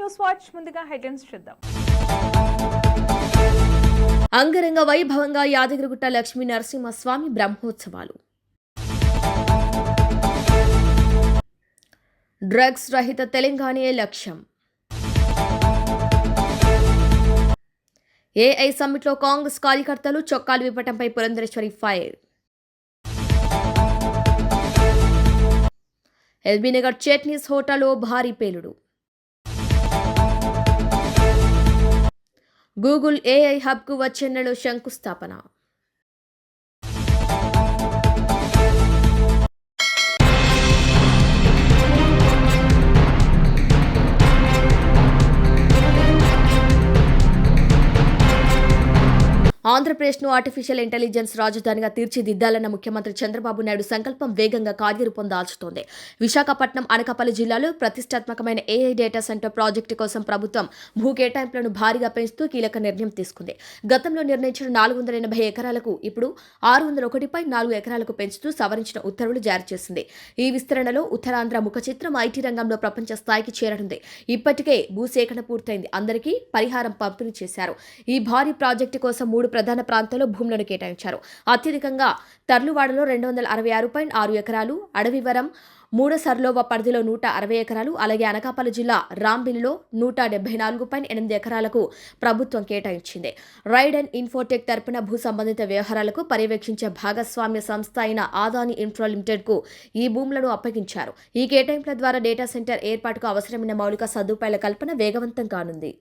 News watch ముందుగా headlines చూద్దాం. అంగరంగ వైభవంగా యాదగిరిగుట్ట లక్ష్మీ నరసింహస్వామి బ్రహ్మోత్సవాలు. డ్రగ్స్ రహిత తెలంగాణే లక్ష్యం. ఏఐ సమ్మిట్లో కాంగ్రెస్ కార్యకర్తలు చొక్కాలు విప్పటంపై పురంధరేశ్వరి ఫైర్. ఎల్బీనగర్ చట్నీస్ హోటల్లో భారీ పేలుడు. గూగుల్ ఏఐ హబ్కు వచ్చే నెలలో శంకుస్థాపన. ఆంధ్రప్రదేశ్ను ఆర్టిఫిషియల్ ఇంటెలిజెన్స్ రాజధానిగా తీర్చిదిద్దాలన్న ముఖ్యమంత్రి చంద్రబాబు నాయుడు సంకల్పం వేగంగా కార్యరూపం దాల్చుతోంది. విశాఖపట్నం, అనకాపల్లి జిల్లాలో ప్రతిష్టాత్మకమైన ఏఐ డేటా సెంటర్ ప్రాజెక్టు కోసం ప్రభుత్వం భూ కేటాయింపులను భారీగా పెంచుతూ కీలక నిర్ణయం తీసుకుంది. గతంలో నిర్ణయించిన 480 ఎకరాలకు ఇప్పుడు 601.4 ఎకరాలకు పెంచుతూ సవరించిన ఉత్తర్వులు జారీ చేసింది. ఈ విస్తరణలో ఉత్తరాంధ్ర ముఖ చిత్రం ఐటీ రంగంలో ప్రపంచ స్థాయికి చేరనుంది. ఇప్పటికే భూసేకరణ పూర్తయింది. అందరికీ పరిహారం పంపిణీ చేశారు. ఈ భారీ ప్రాజెక్టు కోసం 3 ప్రధాన ప్రాంతాల్లో భూములను కేటాయించారు. అత్యధికంగా తర్లువాడలో 266.6 ఎకరాలు, అడవివరం మూడసర్లోవ పరిధిలో 160 ఎకరాలు, అలాగే అనకాపల్లి జిల్లా రాంబిలిలో 174.8 ఎకరాలకు ప్రభుత్వం కేటాయించింది. రైడ్ అండ్ ఇన్ఫోటెక్ తరపున భూ సంబంధిత వ్యవహారాలకు పర్యవేక్షించే భాగస్వామ్య సంస్థ అయిన ఆదాని ఇన్ఫ్రా లిమిటెడ్కు ఈ భూములను అప్పగించారు. ఈ కేటాయింపుల ద్వారా డేటా సెంటర్ ఏర్పాటుకు అవసరమైన మౌలిక సదుపాయాల కల్పన వేగవంతం కానుంది.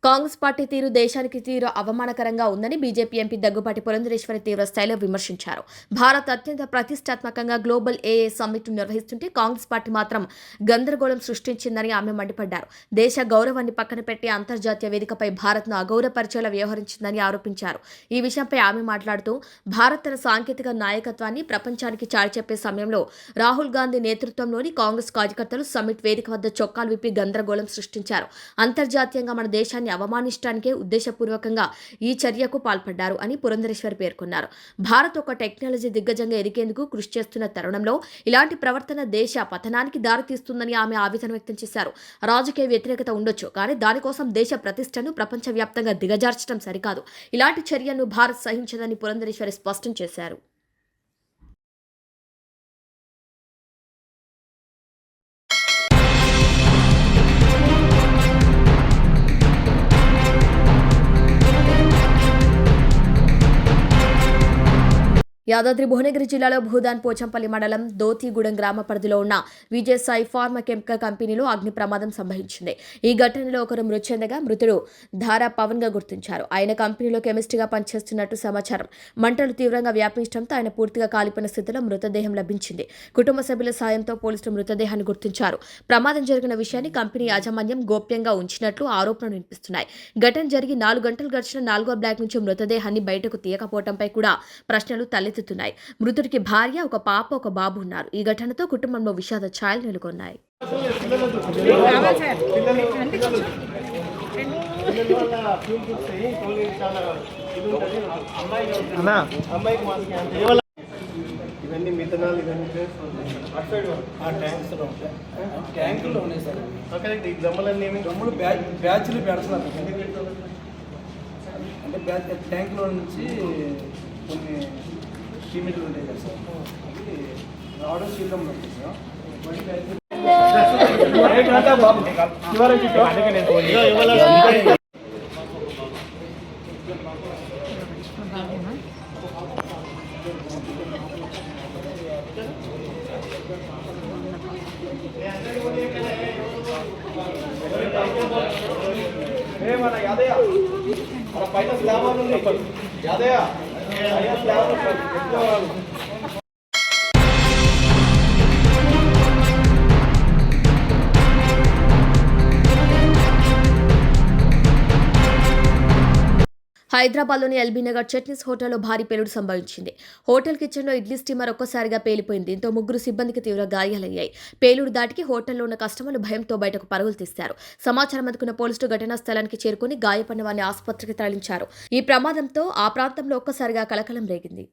కాంగ్రెస్ పార్టీ తీరు దేశానికి తీరు అవమానకరంగా ఉందని బీజేపీ ఎంపీ దగ్గుబాటి పురంధరేశ్వరి తీవ్ర స్థాయిలో విమర్శించారు. భారత్ అత్యంత ప్రతిష్టాత్మకంగా గ్లోబల్ ఏఏ సమ్మిట్ నిర్వహిస్తుంటే కాంగ్రెస్ పార్టీ మాత్రం గందరగోళం సృష్టించిందని ఆమె మండిపడ్డారు. దేశ గౌరవాన్ని పక్కన పెట్టి అంతర్జాతీయ వేదికపై భారత్ను అగౌరవపరిచేలా వ్యవహరించిందని ఆరోపించారు. ఈ విషయంపై ఆమె మాట్లాడుతూ భారత్ తన సాంకేతిక నాయకత్వాన్ని ప్రపంచానికి చాటి చెప్పే సమయంలో రాహుల్ గాంధీ నేతృత్వంలోని కాంగ్రెస్ కార్యకర్తలు సమ్మిట్ వేదిక వద్ద చొక్కాలు విప్పి గందరగోళం సృష్టించారు. అంతర్జాతీయంగా మన దేశాన్ని అవమానించడానికే ఉద్దేశపూర్వకంగా ఈ చర్యకు పాల్పడ్డారు అని పురంధరేశ్వరి పేర్కొన్నారు. భారత్ ఒక టెక్నాలజీ దిగ్గజంగా ఎదిగేందుకు కృషి చేస్తున్న తరుణంలో ఇలాంటి ప్రవర్తన దేశ పతనానికి దారితీస్తుందని ఆమె ఆవేదన వ్యక్తం చేశారు. రాజకీయ వ్యతిరేకత ఉండొచ్చు, కానీ దానికోసం దేశ ప్రతిష్టను ప్రపంచవ్యాప్తంగా దిగజార్చడం సరికాదు. ఇలాంటి చర్యలను భారత్ సహించదని పురంధరేశ్వరి స్పష్టం చేశారు. యాదాద్రి భువనగిరి జిల్లాలో భూదాన్ పోచంపల్లి మండలం దోతిగూడెం గ్రామ పరిధిలో ఉన్న విజయసాయి ఫార్మా కెమికల్ కంపెనీలో అగ్ని ప్రమాదం సంభవించింది. ఈ ఘటనలో ఒకరు మృతి చెందగా మృతుడు ధారా పవన్ గా గుర్తించారు. ఆయన కంపెనీలో కెమిస్ట్గా పనిచేస్తున్నట్టు సమాచారం. మంటలు తీవ్రంగా వ్యాపించడంతో ఆయన పూర్తిగా కాలిపోయిన స్థితిలో మృతదేహం లభించింది. కుటుంబ సభ్యుల సాయంతో పోలీసులు మృతదేహాన్ని గుర్తించారు. ప్రమాదం జరిగిన విషయాన్ని కంపెనీ యాజమాన్యం గోప్యంగా ఉంచినట్లు ఆరోపణలు వినిపిస్తున్నాయి. ఘటన జరిగి 4 గంటలు గడిచిన 4వ బ్లాక్ నుంచి మృతదేహాన్ని బయటకు తీయకపోవడంపై కూడా ప్రశ్నలు తలెత్తుతున్నాయి. మృతుడికి భార్య, ఒక పాప, ఒక బాబు ఉన్నారు. ఈ ఘటనతో కుటుంబంలో విషాద ఛాయలు నెలకొన్నాయి. ఇవన్నీ మిథనాల్ ట్యాంకుల్లో ఉన్నాయి సార్. ఈ దమ్మలన్నీ దమ్ములు బ్యాచ్లు పెడుతున్నారు. అంటే బ్యాచ్ ట్యాంకులో నుంచి కొన్ని లిమిట్లు ఉంటాయి కదా సార్, అవి రావడం శీఘ్రంలో ఉంటుంది సార్. మన యాదయ్య మన పైన స్లాబ్ ఉంది. యాదయ్య హైదరాబాద్లోని ఎల్బీనగర్ చట్నీస్ హోటల్లో భారీ పేలుడు సంభవించింది. హోటల్ కిచెన్లో ఇడ్లీ స్టీమర్ ఒక్కసారిగా పేలిపోయింది. దీంతో 3 సిబ్బందికి తీవ్ర గాయాలయ్యాయి. పేలుడు దాటికి హోటల్లో ఉన్న కస్టమర్లు భయంతో బయటకు పరుగులు తీశారు. సమాచారం అందుకున్న పోలీసులు ఘటనా స్థలానికి చేరుకుని గాయపడిన వారిని ఆసుపత్రికి తరలించారు. ఈ ప్రమాదంతో ఆ ప్రాంతంలో ఒక్కసారిగా కలకలం రేగింది.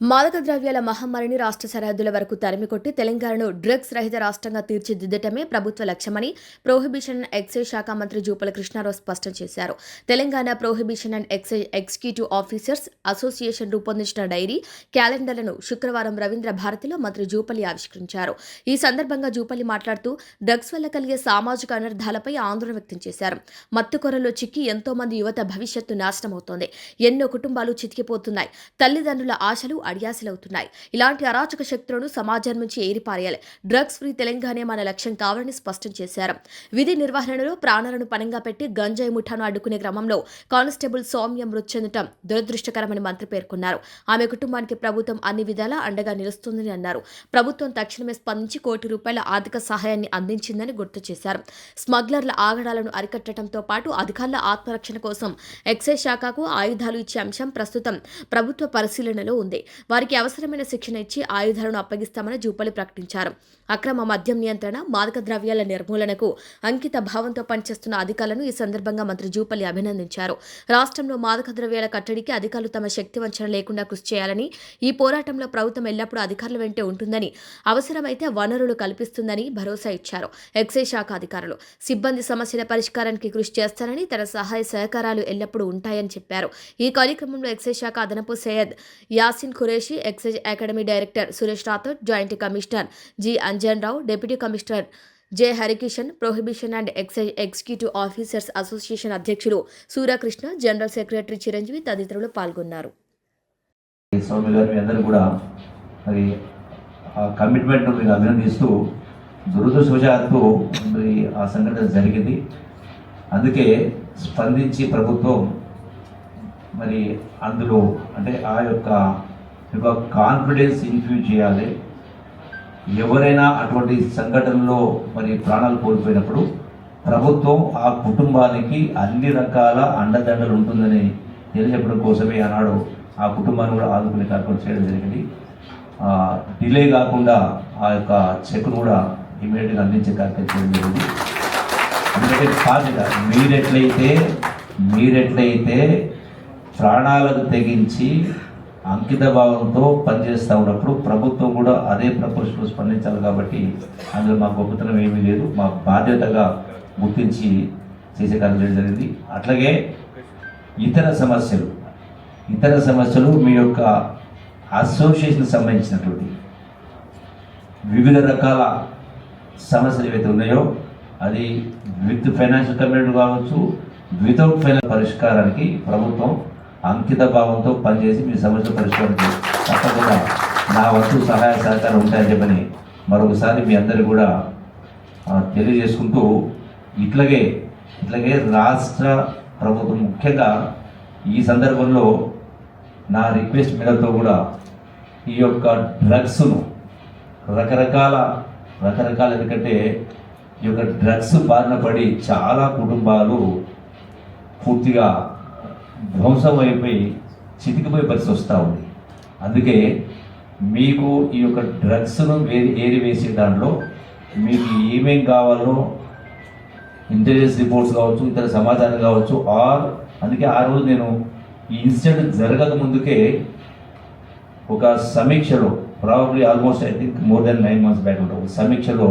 మాదక ద్రవ్యాల మహమ్మారిని రాష్ట్ర సరిహద్దుల వరకు తరిమికొట్టి తెలంగాణను డ్రగ్స్ రహిత రాష్ట్రంగా తీర్చిదిద్దటమే ప్రభుత్వ లక్ష్యమని ప్రొహిబిషన్ అండ్ ఎక్సైజ్ శాఖ మంత్రి జూపల్లి కృష్ణారావు స్పష్టం చేశారు. Telangana prohibition and excise executive officers association రూపొందించిన డైరీ క్యాలెండర్లను శుక్రవారం రవీంద్ర భారతిలో మంత్రి జూపల్లి ఆవిష్కరించారు. ఈ సందర్భంగా జూపల్లి మాట్లాడుతూ డ్రగ్స్ వల్ల కలిగే సామాజిక అనర్థాలపై ఆందోళన వ్యక్తం చేశారు. మత్తుకొరలో చిక్కి ఎంతో మంది యువత భవిష్యత్తు నాశనమవుతోంది. ఎన్నో కుటుంబాలు చితికిపోతున్నాయి. తల్లిదండ్రుల ఆశలు అడియాసలవుతున్నాయి. ఇలాంటి అరాచక శక్తులను సమాజం నుంచి ఏరిపారేయాలి. డ్రగ్స్ ఫ్రీ తెలంగాణ మన లక్ష్యం కావాలని స్పష్టం చేశారు. విధి నిర్వహణలో ప్రాణాలను పణంగా పెట్టి గంజాయి ముఠాను అడ్డుకునే క్రమంలో కానిస్టేబుల్ సౌమ్య మృతి చెందడం దురదృష్టకరమని మంత్రి పేర్కొన్నారు. ఆమె కుటుంబానికి ప్రభుత్వం అన్ని విధాలా అండగా నిలుస్తుందని అన్నారు. ప్రభుత్వం తక్షణమే స్పందించి ₹1 కోటి ఆర్థిక సహాయాన్ని అందించిందని గుర్తు చేశారు. స్మగ్లర్ల ఆగడాలను అరికట్టడంతో పాటు అధికారుల ఆత్మరక్షణ కోసం ఎక్సైజ్ శాఖకు ఆయుధాలు ఇచ్చే అంశం ప్రస్తుతం ప్రభుత్వ పరిశీలనలో ఉంది. వారికి అవసరమైన శిక్షణ ఇచ్చి ఆయుధాలను అప్పగిస్తామని జూపల్లి ప్రకటించారు. అక్రమ మద్యం నియంత్రణ, మాదక ద్రవ్యాల నిర్మూలనకు అంకిత భావంతో పనిచేస్తున్న అధికారులను ఈ సందర్భంగా మంత్రి జూపల్లి అభినందించారు. రాష్ట్రంలో మాదక ద్రవ్యాల కట్టడికి అధికారులు తమ శక్తి వంచన లేకుండా కృషి చేయాలని, ఈ పోరాటంలో ప్రభుత్వం ఎల్లప్పుడూ అధికారుల వెంటే ఉంటుందని, అవసరమైతే వనరులు కల్పిస్తుందని భరోసా ఇచ్చారు. ఎక్సైజ్ శాఖ అధికారులు సిబ్బంది సమస్యల పరిష్కారానికి కృషి చేస్తారని, తన సహాయ సహకారాలు ఎల్లప్పుడూ ఉంటాయని చెప్పారు. ఈ కార్యక్రమంలో ఎక్సైజ్ శాఖ అదనపు Syed Yasin Qureshi, excise academy director Suresh Rathod, joint commissioner G Anjan Rao, deputy commissioner J Harikishan, prohibition and excise executive officers association అధ్యక్షులు సూర్యకృష్ణ, జనరల్ సెక్రటరీ చిరంజీవి తదితరులు పాల్గొన్నారు. కమిట్మెంట్ మీరు అభినందిస్తూ దురదృష్టవశాత్తు మరి ఆ సంఘటన జరిగింది. అందుకే స్పందించి ప్రభుత్వం మరి అందులో అంటే ఆ యొక్క కాన్ఫిడెన్స్ ఇన్ఫ్యూజ్ చేయాలి. ఎవరైనా అటువంటి సంఘటనలో మరి ప్రాణాలు కోల్పోయినప్పుడు ప్రభుత్వం ఆ కుటుంబానికి అన్ని రకాల అండదండలు ఉంటుందని తెలియజెప్పడం కోసమే ఆనాడు ఆ కుటుంబాన్ని కూడా ఆదుకునే కార్యక్రమం చేయడం జరిగింది. డిలే కాకుండా ఆ యొక్క చెక్ను కూడా ఇమీడియట్గా అందించే కార్యక్రమం చేయడం జరిగింది. ఎందుకంటే బాధ్యత మీరెట్లయితే ప్రాణాలకు తెగించి అంకిత భావంతో పనిచేస్తూ ఉన్నప్పుడు ప్రభుత్వం కూడా అదే ప్రపోజల్ స్పందించాలి. కాబట్టి అందులో మా గొప్పతనం ఏమీ లేదు, మా బాధ్యతగా గుర్తించి చేసే కార్యక్రమం జరిగింది. అట్లాగే ఇతర సమస్యలు మీ యొక్క అసోసియేషన్ సంబంధించినటువంటి వివిధ రకాల సమస్యలు ఏవైతే ఉన్నాయో అది విత్ ఫైనాన్షియల్ కమిట్మెంట్ కావచ్చు, వితౌట్ ఫైనాన్షియల్ పరిష్కారానికి ప్రభుత్వం అంకిత భావంతో పనిచేసి మీ సమస్యల పరిష్కారం తప్పకుండా నా వంతు సహాయ సహకారం ఉంటాయని చెప్పని మరొకసారి మీ అందరు కూడా తెలియజేసుకుంటూ ఇట్లాగే రాష్ట్ర ప్రభుత్వం ముఖ్యంగా ఈ సందర్భంలో నా రిక్వెస్ట్ మీదతో కూడా ఈ యొక్క డ్రగ్స్ను రకరకాల ఎందుకంటే ఈ యొక్క డ్రగ్స్ బారిన పడి చాలా కుటుంబాలు పూర్తిగా ధ్వంసం అయిపోయి చితికిపోయే పరిస్థితి వస్తూ ఉంది. అందుకే మీకు ఈ యొక్క డ్రగ్స్ను ఏరివేసే దాంట్లో మీకు ఏమేం కావాలో ఇంటెలిజెన్స్ రిపోర్ట్స్ కావచ్చు, ఇతర సమాచారం కావచ్చు, అందుకే ఆ రోజు నేను ఈ ఇన్సిడెంట్ జరగక ముందుకే ఒక సమీక్షలో probably almost I think more than 9 months back ఒక సమీక్షలో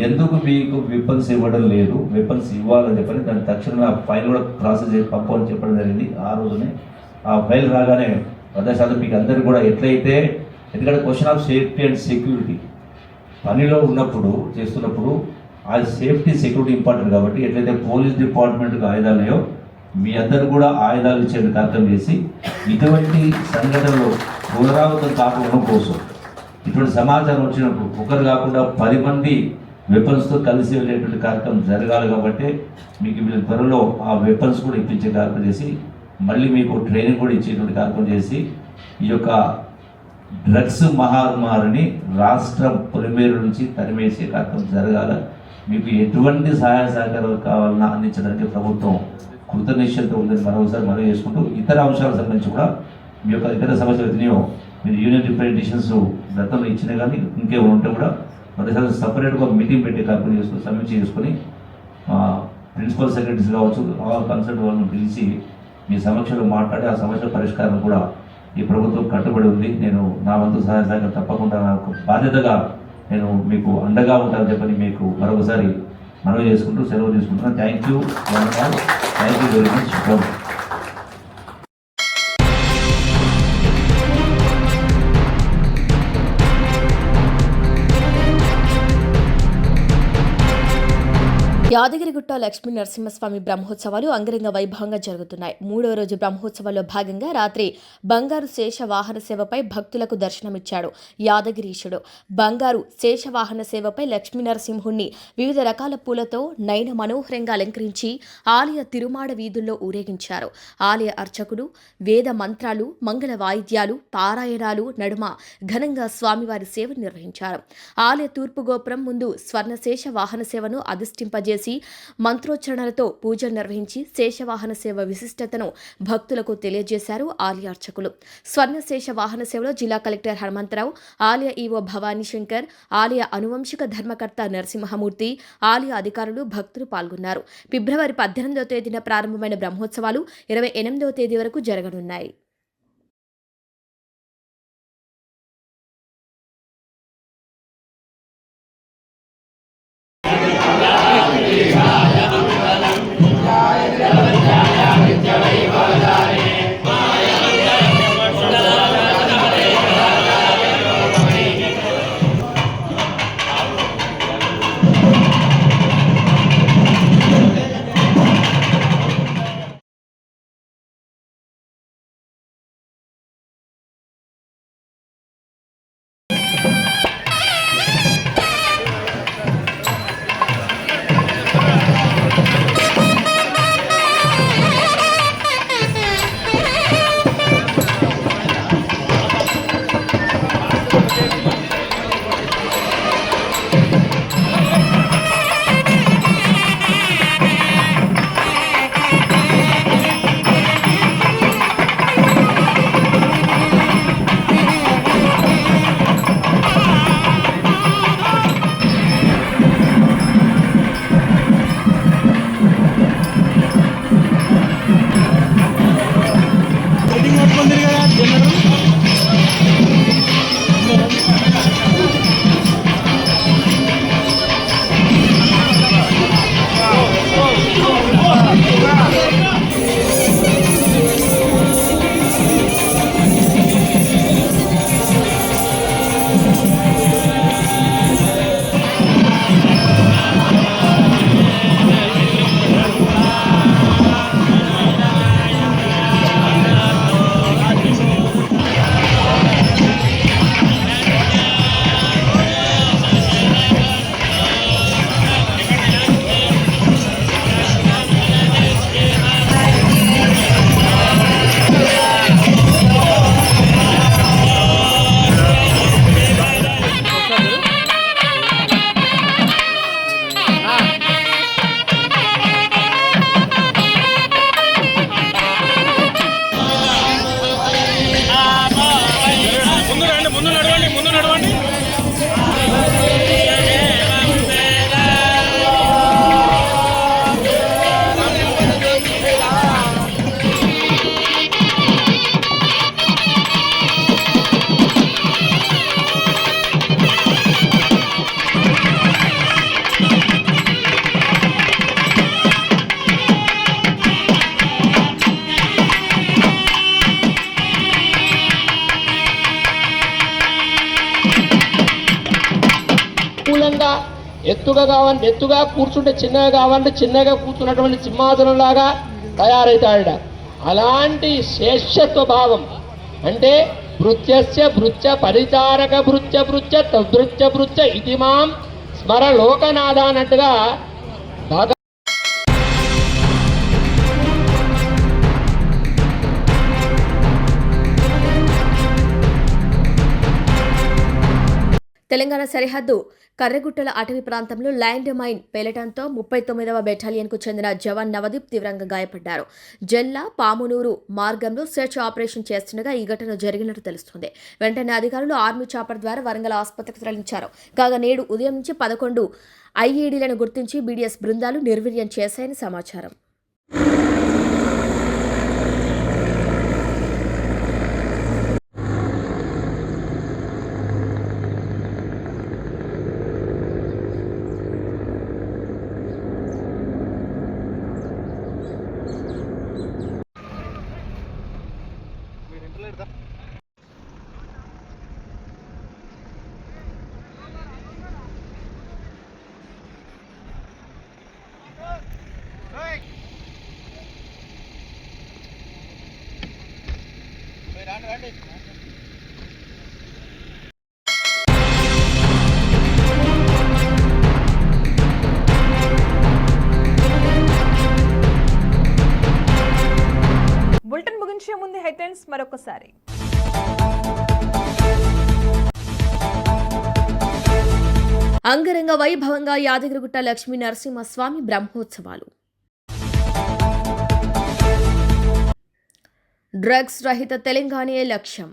ఎందుకు మీకు వెపన్స్ ఇవ్వడం లేదు, వెపన్స్ ఇవ్వాలని చెప్పని దాని తక్షణమే ఆ ఫైల్ కూడా ప్రాసెస్ చేసి పంపని చెప్పడం జరిగింది. ఆ రోజునే ఆ ఫైల్ రాగానే 100% మీకు అందరికీ కూడా ఎట్లయితే, ఎందుకంటే question of safety and security పనిలో చేస్తున్నప్పుడు ఆ సేఫ్టీ సెక్యూరిటీ ఇంపార్టెంట్. కాబట్టి ఎట్లయితే పోలీస్ డిపార్ట్మెంట్కి ఆయుధాలు ఉన్నాయో మీ అందరూ కూడా ఆయుధాలు ఇచ్చే కార్యక్రమం చేసి ఇటువంటి సంఘటనలు పునరావృతం కాకుండా కోసం ఇటువంటి సమాచారం వచ్చినప్పుడు ఒకరు కాకుండా 10 మంది వెపన్స్తో కలిసి వెళ్ళేటువంటి కార్యక్రమం జరగాలి. కాబట్టి మీకు వీళ్ళ త్వరలో ఆ వెపన్స్ కూడా ఇప్పించే కార్యక్రమం చేసి మళ్ళీ మీకు ట్రైనింగ్ కూడా ఇచ్చేటువంటి కార్యక్రమం చేసి ఈ యొక్క డ్రగ్స్ మహమ్మారిని రాష్ట్ర పొలిమేరు నుంచి తరిమేసే కార్యక్రమం జరగాల. మీకు ఎటువంటి సహాయ సహకారాలు కావాలన్నా అందించడానికి ప్రభుత్వం కృతనిశ్చయంతో ఉందని మరోసారి మనవి చేసుకుంటూ ఇతర అంశాలకు సంబంధించి కూడా మీ యొక్క ఇతర సమస్యలు ఎత్తినాయో మీరు యూనియన్ రిప్రజెంటేషన్స్ గతంలో ఇచ్చినా కానీ ఇంకేమైనా ఉంటే కూడా మరోసారి సపరేట్గా మీటింగ్ పెట్టే కార్యక్రమం చేసుకుని సమీక్ష చేసుకొని ప్రిన్సిపల్ సెక్రటరీస్ కావచ్చు ఆల్ కన్సల్ట్ వాళ్ళని పిలిచి మీ సమక్షంలో మాట్లాడి ఆ సమస్య పరిష్కారం కూడా ఈ ప్రభుత్వం కట్టుబడి ఉంది. నేను నా వంతు సహాయ సహకారం తప్పకుండా నాకు బాధ్యతగా నేను మీకు అండగా ఉంటానని చెప్పని మీకు మరొకసారి మనవి చేసుకుంటూ సెలవు తీసుకుంటున్నాను. Thank you very much. Yadagirigutta Lakshmi Narasimhaswamy బ్రహ్మోత్సవాలు అంగరంగ వైభవంగా జరుగుతున్నాయి. 3వ రోజు బ్రహ్మోత్సవాల్లో భాగంగా రాత్రి బంగారు శేష వాహన సేవపై భక్తులకు దర్శనమిచ్చాడు యాదగిరీశుడు. బంగారు శేష వాహన సేవపై లక్ష్మీ నరసింహుణ్ణి వివిధ రకాల పూలతో నయన మనోహరంగా అలంకరించి ఆలయ తిరుమాడ వీధుల్లో ఊరేగించారు. ఆలయ అర్చకులు వేద మంత్రాలు, మంగళ వాయిద్యాలు, పారాయణాలు నడుమ ఘనంగా స్వామివారి సేవ నిర్వహించారు. ఆలయ తూర్పు గోపురం ముందు స్వర్ణశేష వాహన సేవను అధిష్ఠింపజేసి మంత్రోచ్చరణలతో పూజలు నిర్వహించి శేషవాహన సేవ విశిష్టతను భక్తులకు తెలియజేశారు ఆలయ అర్చకులు. స్వర్ణశేష వాహన సేవలో జిల్లా కలెక్టర్ హనుమంతరావు, ఆలయ ఈవో భవానీ శంకర్, ఆలయ అనువంశిక ధర్మకర్త నరసింహమూర్తి, ఆలయ అధికారులు, భక్తులు పాల్గొన్నారు. ఫిబ్రవరి 18వ తేదీన ప్రారంభమైన బ్రహ్మోత్సవాలు 28వ తేదీ వరకు జరగనున్నాయి. ఎత్తుగా కావాలంటే ఎత్తుగా కూర్చుంటే చిన్నగా కావాలంటే చిన్నగా కూర్చున్నటువంటి సింహాసనంలాగా తయారవుతాడ. అలాంటి శేషత్వ భావం అంటే భృత్యస్య భృత్య పరిచారక భృత్య భృత్య తద్భృత్య భృత్య ఇది మాం స్మర లోకనాథ అన్నట్టుగా తెలంగాణ సరిహద్దు కర్రెగుట్టల అటవీ ప్రాంతంలో ల్యాండ్ మైన్ పేలటంతో 39వ బెటాలియన్కు చెందిన జవాన్ నవదీప్ తీవ్రంగా గాయపడ్డారు. జెల్లా పామునూరు మార్గంలో సెర్చ్ ఆపరేషన్ చేస్తుండగా ఈ ఘటన జరిగినట్టు తెలుస్తుంది. వెంటనే అధికారులు ఆర్మీ చాపర్ ద్వారా వరంగల్ ఆసుపత్రికి తరలించారు. కాగా నేడు ఉదయం నుంచి 11 ఐఈడీలను గుర్తించి బీడీఎస్ బృందాలు నిర్వీర్యం చేశాయని సమాచారం. బులెటిన్ ముగించే ముందు హెడ్లైన్స్ మరొకసారి. అంగరంగ వైభవంగా యాదగిరిగుట్ట లక్ష్మీ నరసింహస్వామి బ్రహ్మోత్సవాలు. డ్రగ్స్ రహిత తెలంగాణే లక్ష్యం.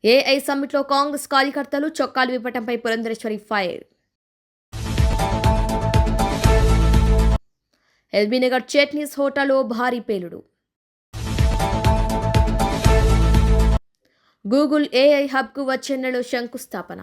ఏఐ సమ్మిట్లో కాంగ్రెస్ కార్యకర్తలు చొక్కాలు విప్పటంపై పురంధరేశ్వరి ఫైర్. ఎల్బీనగర్ చట్నీస్ హోటల్లో భారీ పేలుడు. గూగుల్ ఏఐ హబ్కు వచ్చే నెలలో శంకుస్థాపన.